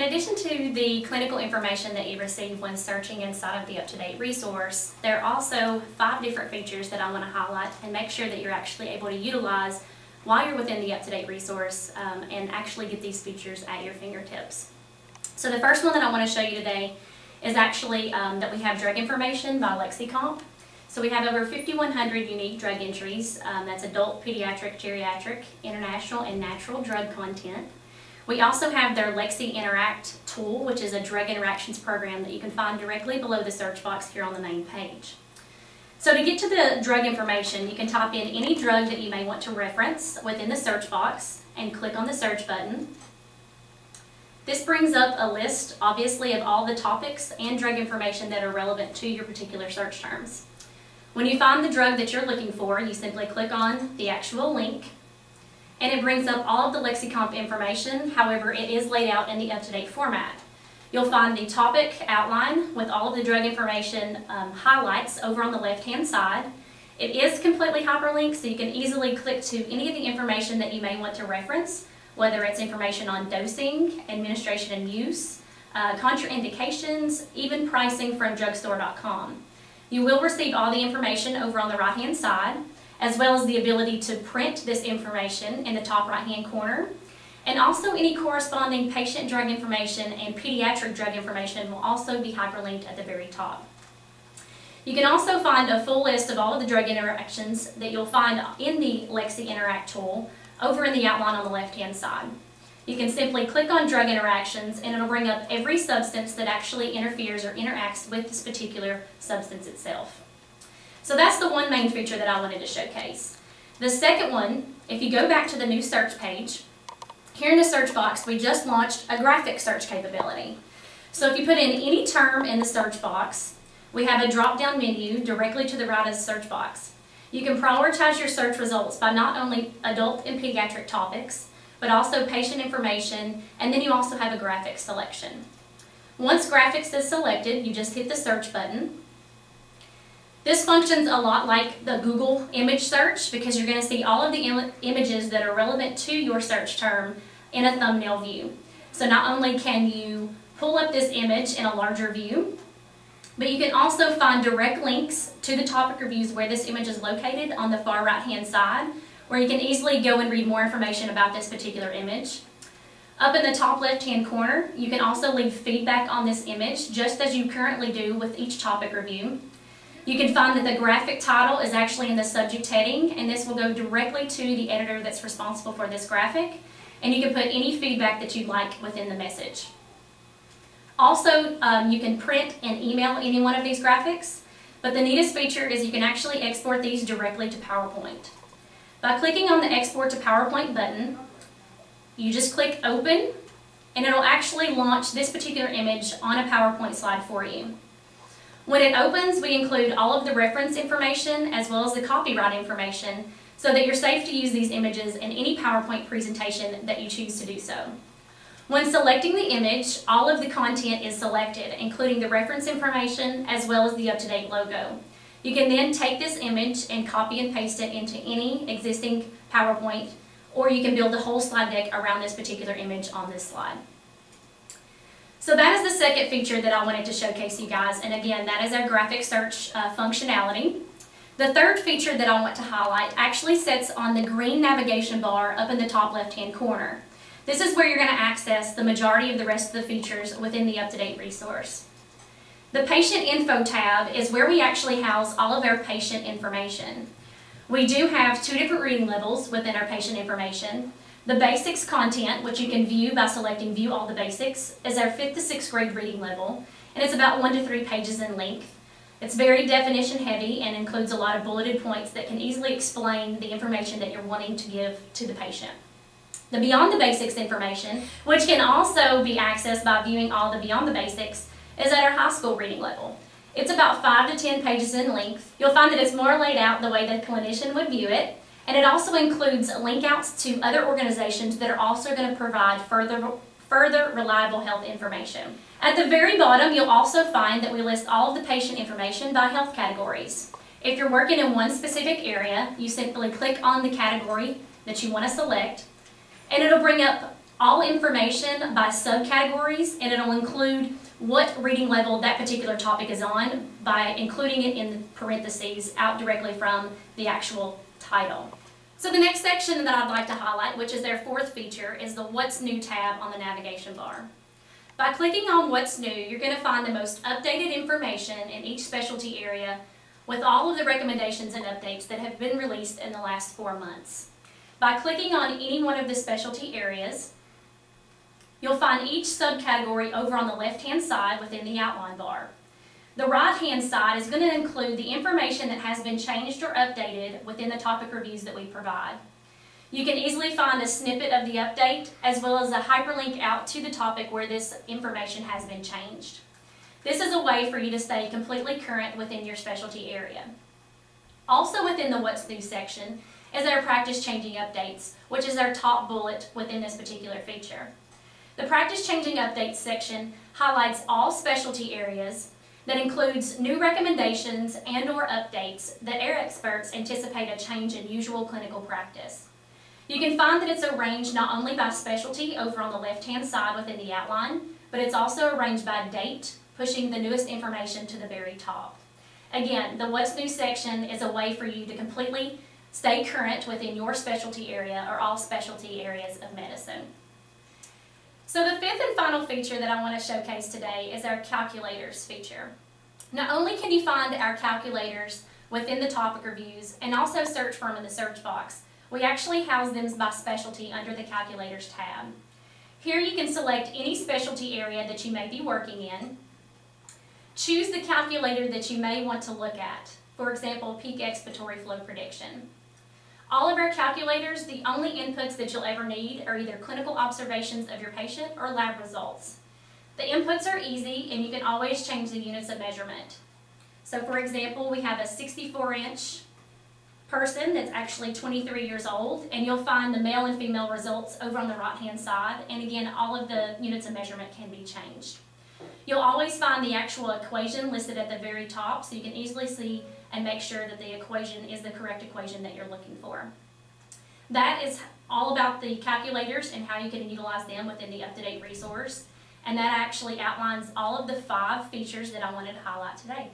in addition to the clinical information that you receive when searching inside of the UpToDate resource, there are also 5 different features that I want to highlight and make sure that you're actually able to utilize while you're within the UpToDate resource and actually get these features at your fingertips. So the first one that I want to show you today is actually that we have drug information by LexiComp. So we have over 5,100 unique drug entries. That's adult, pediatric, geriatric, international, and natural drug content. We also have their Lexi Interact tool, which is a drug interactions program that you can find directly below the search box here on the main page. So to get to the drug information, you can type in any drug that you may want to reference within the search box and click on the search button. This brings up a list, obviously, of all the topics and drug information that are relevant to your particular search terms. When you find the drug that you're looking for, you simply click on the actual link, and it brings up all of the LexiComp information. However, it is laid out in the UpToDate format. You'll find the topic outline with all of the drug information highlights over on the left-hand side. It is completely hyperlinked, so you can easily click to any of the information that you may want to reference, whether it's information on dosing, administration and use, contraindications, even pricing from drugstore.com. You will receive all the information over on the right-hand side, as well as the ability to print this information in the top right-hand corner. And also any corresponding patient drug information and pediatric drug information will also be hyperlinked at the very top. You can also find a full list of all of the drug interactions that you'll find in the Lexi Interact tool over in the outline on the left-hand side. You can simply click on drug interactions and it'll bring up every substance that actually interferes or interacts with this particular substance itself. So that's the one main feature that I wanted to showcase. The second one, if you go back to the new search page, here in the search box we just launched a graphic search capability. So if you put in any term in the search box, we have a drop-down menu directly to the right of the search box. You can prioritize your search results by not only adult and pediatric topics, but also patient information, and then you also have a graphic selection. Once graphics is selected, you just hit the search button. This functions a lot like the Google image search because you're going to see all of the images that are relevant to your search term in a thumbnail view. So not only can you pull up this image in a larger view, but you can also find direct links to the topic reviews where this image is located on the far right-hand side, where you can easily go and read more information about this particular image. Up in the top left-hand corner, you can also leave feedback on this image, just as you currently do with each topic review. You can find that the graphic title is actually in the subject heading, and this will go directly to the editor that's responsible for this graphic, and you can put any feedback that you'd like within the message. Also, you can print and email any one of these graphics, but the neatest feature is you can actually export these directly to PowerPoint. By clicking on the Export to PowerPoint button, you just click Open, and it'll actually launch this particular image on a PowerPoint slide for you. When it opens, we include all of the reference information as well as the copyright information so that you're safe to use these images in any PowerPoint presentation that you choose to do so. When selecting the image, all of the content is selected, including the reference information as well as the UpToDate logo. You can then take this image and copy and paste it into any existing PowerPoint, or you can build the whole slide deck around this particular image on this slide. So that is the second feature that I wanted to showcase you guys, and again, that is our graphic search functionality. The third feature that I want to highlight actually sits on the green navigation bar up in the top left-hand corner. This is where you're going to access the majority of the rest of the features within the UpToDate resource. The Patient Info tab is where we actually house all of our patient information. We do have 2 different reading levels within our patient information. The Basics content, which you can view by selecting View All the Basics, is our 5th to 6th grade reading level, and it's about 1 to 3 pages in length. It's very definition heavy and includes a lot of bulleted points that can easily explain the information that you're wanting to give to the patient. The Beyond the Basics information, which can also be accessed by viewing all the Beyond the Basics, is at our high school reading level. It's about 5 to 10 pages in length. You'll find that it's more laid out the way that a clinician would view it, and it also includes link outs to other organizations that are also going to provide further reliable health information. At the very bottom, you'll also find that we list all of the patient information by health categories. If you're working in one specific area, you simply click on the category that you want to select, and it'll bring up all information by subcategories, and it'll include what reading level that particular topic is on by including it in parentheses out directly from the actual title. So the next section that I'd like to highlight, which is their fourth feature, is the What's New tab on the navigation bar. By clicking on What's New, you're going to find the most updated information in each specialty area with all of the recommendations and updates that have been released in the last 4 months. By clicking on any one of the specialty areas, you'll find each subcategory over on the left-hand side within the outline bar. The right-hand side is going to include the information that has been changed or updated within the topic reviews that we provide. You can easily find a snippet of the update as well as a hyperlink out to the topic where this information has been changed. This is a way for you to stay completely current within your specialty area. Also within the What's New section is our Practice Changing Updates, which is our top bullet within this particular feature. The Practice Changing Updates section highlights all specialty areas that includes new recommendations and/or updates that our experts anticipate a change in usual clinical practice. You can find that it's arranged not only by specialty over on the left-hand side within the outline, but it's also arranged by date, pushing the newest information to the very top. Again, the What's New section is a way for you to completely stay current within your specialty area or all specialty areas of medicine. So the fifth and final feature that I want to showcase today is our calculators feature. Not only can you find our calculators within the topic reviews and also search for them in the search box, we actually house them by specialty under the calculators tab. Here you can select any specialty area that you may be working in. Choose the calculator that you may want to look at, for example, peak expiratory flow prediction. All of our calculators, the only inputs that you'll ever need are either clinical observations of your patient or lab results. The inputs are easy and you can always change the units of measurement. So for example, we have a 64-inch person that's actually 23 years old, and you'll find the male and female results over on the right-hand side, and again, all of the units of measurement can be changed. You'll always find the actual equation listed at the very top, so you can easily see and make sure that the equation is the correct equation that you're looking for. That is all about the calculators and how you can utilize them within the UpToDate resource, and that actually outlines all of the 5 features that I wanted to highlight today.